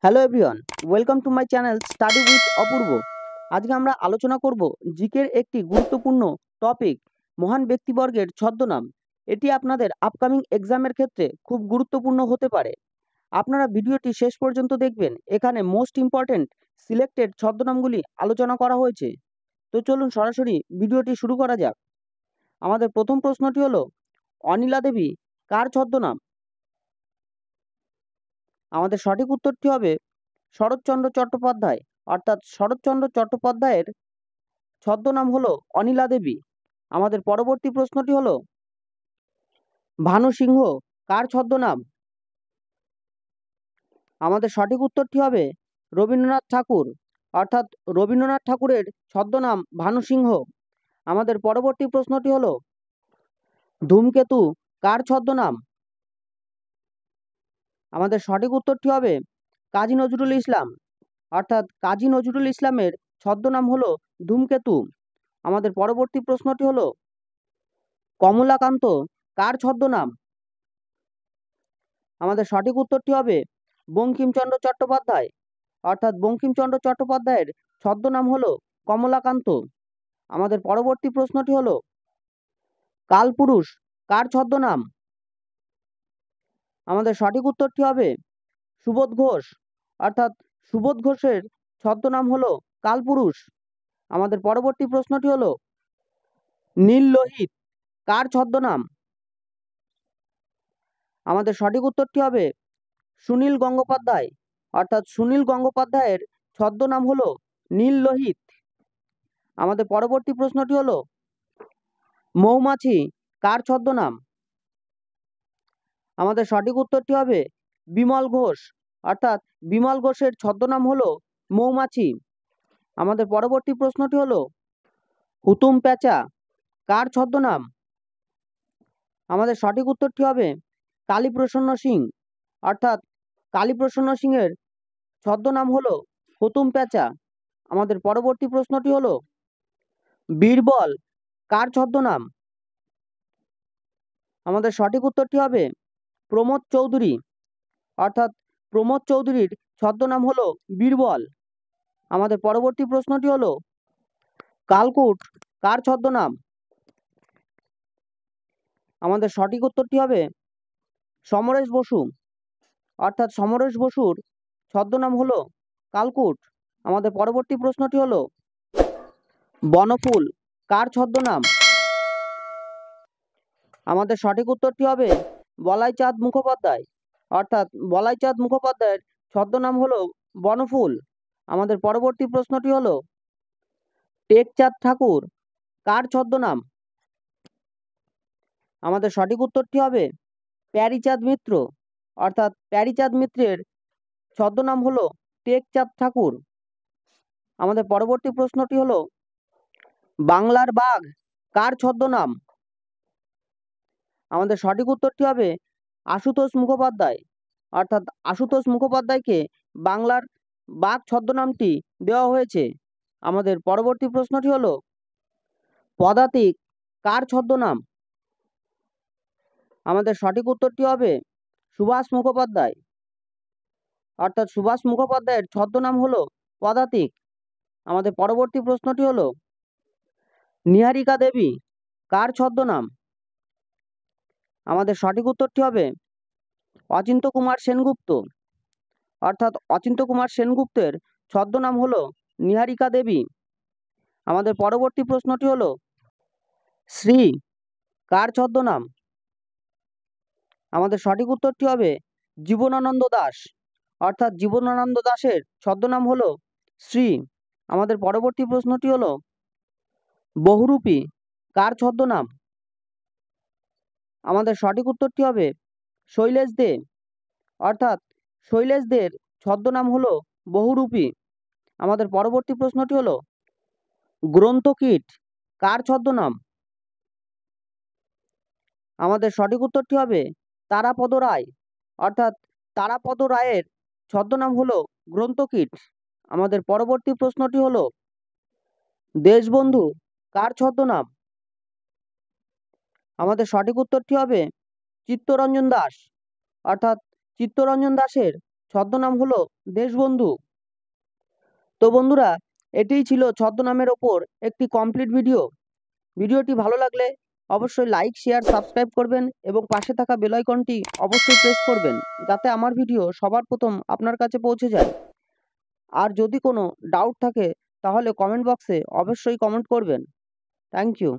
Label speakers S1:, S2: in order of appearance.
S1: Hello everyone, welcome to my channel study with Apurba. আজকে আমরা আলোচনা করব জিকের একটি গুরুত্বপূর্ণ টপিক, মহান ব্যক্তিবর্গের ছদ্মনাম। এটি আপনাদের আপকামিং এক্সামের ক্ষেত্রে খুব গুরুত্বপূর্ণ হতে পারে। আপনারা ভিডিওটি শেষ পর্যন্ত দেখবেন। এখানে মোস্ট ইম্পর্ট্যান্ট সিলেক্টেড ছদ্মনামগুলি আলোচনা করা হয়েছে। তো চলুন সরাসরি ভিডিওটি শুরু করা যাক। আমাদের প্রথম প্রশ্নটি হলো, অনিলা দেবী কার ছদ্মনাম? আমাদের সঠিক উত্তরটি হবে শরৎচন্দ্র চট্টোপাধ্যায়, অর্থাৎ শরৎচন্দ্র চট্টোপাধ্যায়ের ছদ্মনাম হলো অনিলা দেবী। আমাদের পরবর্তী প্রশ্নটি হলো, ভানু সিংহ কার ছদ্মনাম? আমাদের সঠিক উত্তরটি হবে রবীন্দ্রনাথ ঠাকুর, অর্থাৎ রবীন্দ্রনাথ ঠাকুরের ছদ্মনাম ভানু সিংহ। আমাদের পরবর্তী প্রশ্নটি হলো, ধূমকেতু কার ছদ্মনাম? আমাদের সঠিক উত্তরটি হবে কাজী নজরুল ইসলাম, অর্থাৎ কাজী নজরুল ইসলামের ছদ্মনাম হলো ধূমকেতু। আমাদের পরবর্তী প্রশ্নটি হলো, কমলাকান্ত কার ছদ্মনাম? আমাদের সঠিক উত্তরটি হবে বঙ্কিমচন্দ্র চট্টোপাধ্যায়, অর্থাৎ বঙ্কিমচন্দ্র চট্টোপাধ্যায়ের ছদ্মনাম হলো কমলাকান্ত। আমাদের পরবর্তী প্রশ্নটি হলো, কালপুরুষ কার ছদ্মনাম? আমাদের সঠিক উত্তরটি হবে সুবোধ ঘোষ, অর্থাৎ সুবোধ ঘোষের ছদ্মনাম হলো কালপুরুষ। আমাদের পরবর্তী প্রশ্নটি হলো, নীল লোহিত কার ছদ্মনাম? আমাদের সঠিক উত্তরটি হবে সুনীল গঙ্গোপাধ্যায়, অর্থাৎ সুনীল গঙ্গোপাধ্যায়ের ছদ্মনাম হলো নীল লোহিত। আমাদের পরবর্তী প্রশ্নটি হলো, মৌমাছি কার ছদ্মনাম? আমাদের সঠিক উত্তরটি হবে বিমল ঘোষ, অর্থাৎ বিমল ঘোষের ছদ্মনাম হলো মৌমাছি। আমাদের পরবর্তী প্রশ্নটি হলো, হুতুম প্যাঁচা কার ছদ্মনাম? আমাদের সঠিক উত্তরটি হবে কালীপ্রসন্ন সিং, অর্থাৎ কালীপ্রসন্ন সিংয়ের ছদ্মনাম হলো হুতুম প্যাঁচা। আমাদের পরবর্তী প্রশ্নটি হলো, বীরবল কার ছদ্মনাম? আমাদের সঠিক উত্তরটি হবে প্রমোদ চৌধুরী, অর্থাৎ প্রমোদ চৌধুরীর ছদ্মনাম হলো বীরবল। আমাদের পরবর্তী প্রশ্নটি হলো, কালকুট কার ছদ্মনাম? আমাদের সঠিক উত্তরটি হবে সমরেশ বসু, অর্থাৎ সমরেশ বসুর ছদ্মনাম হলো কালকুট। আমাদের পরবর্তী প্রশ্নটি হলো, বনফুল কার ছদ্মনাম? আমাদের সঠিক উত্তরটি হবে বলাইচাঁদ মুখোপাধ্যায়, অর্থাৎ বলাইচাঁদ মুখোপাধ্যায়ের ছদ্মনাম হলো বনফুল। আমাদের পরবর্তী প্রশ্নটি হলো, টেকচাঁদ ঠাকুর কার ছদ্মনাম? আমাদের সঠিক উত্তরটি হবে প্যারীচাঁদ মিত্র, অর্থাৎ প্যারীচাঁদ মিত্রের ছদ্মনাম হলো টেকচাঁদ ঠাকুর। আমাদের পরবর্তী প্রশ্নটি হলো, বাংলার বাঘ কার ছদ্মনাম? আমাদের সঠিক উত্তরটি হবে আশুতোষ মুখোপাধ্যায়, অর্থাৎ আশুতোষ মুখোপাধ্যায়কে বাংলার বাঘ ছদ্মনামটি দেওয়া হয়েছে। আমাদের পরবর্তী প্রশ্নটি হলো, পদাতিক কার ছদ্মনাম? আমাদের সঠিক উত্তরটি হবে সুভাষ মুখোপাধ্যায়, অর্থাৎ সুভাষ মুখোপাধ্যায়ের ছদ্মনাম হলো পদাতিক। আমাদের পরবর্তী প্রশ্নটি হলো, নিহারিকা দেবী কার ছদ্মনাম? আমাদের সঠিক উত্তরটি হবে অচিন্ত্য কুমার সেনগুপ্ত, অর্থাৎ অচিন্ত্য কুমার সেনগুপ্তের ছদ্মনাম হলো নিহারিকা দেবী। আমাদের পরবর্তী প্রশ্নটি হলো, শ্রী কার ছদ্মনাম? আমাদের সঠিক উত্তরটি হবে জীবনানন্দ দাশ, অর্থাৎ জীবনানন্দ দাশের ছদ্মনাম হলো শ্রী। আমাদের পরবর্তী প্রশ্নটি হলো, বহুরূপী কার ছদ্মনাম? আমাদের সঠিক উত্তরটি হবে শৈলেশ দে, অর্থাৎ শৈলেশ দের ছদ্মনাম হলো বহুরূপী। আমাদের পরবর্তী প্রশ্নটি হলো, গ্রন্থকীট কার ছদ্মনাম? আমাদের সঠিক উত্তরটি হবে তারাপদ রায়, অর্থাৎ তারাপদ রায়ের ছদ্মনাম হলো গ্রন্থকীট। আমাদের পরবর্তী প্রশ্নটি হলো, দেশবন্ধু কার ছদ্মনাম? আমাদের সঠিক উত্তরটি হবে চিত্তরঞ্জন দাস, অর্থাৎ চিত্তরঞ্জন দাসের ছদ্মনাম হলো দেশবন্ধু। তো বন্ধুরা, এটিই ছিল ছদ্মনামের ওপর একটি কমপ্লিট ভিডিও। ভিডিওটি ভালো লাগলে অবশ্যই লাইক, শেয়ার, সাবস্ক্রাইব করবেন এবং পাশে থাকা বেল আইকনটি অবশ্যই প্রেস করবেন, যাতে আমার ভিডিও সবার প্রথম আপনার কাছে পৌঁছে যায়। আর যদি কোনো ডাউট থাকে তাহলে কমেন্ট বক্সে অবশ্যই কমেন্ট করবেন। Thank you.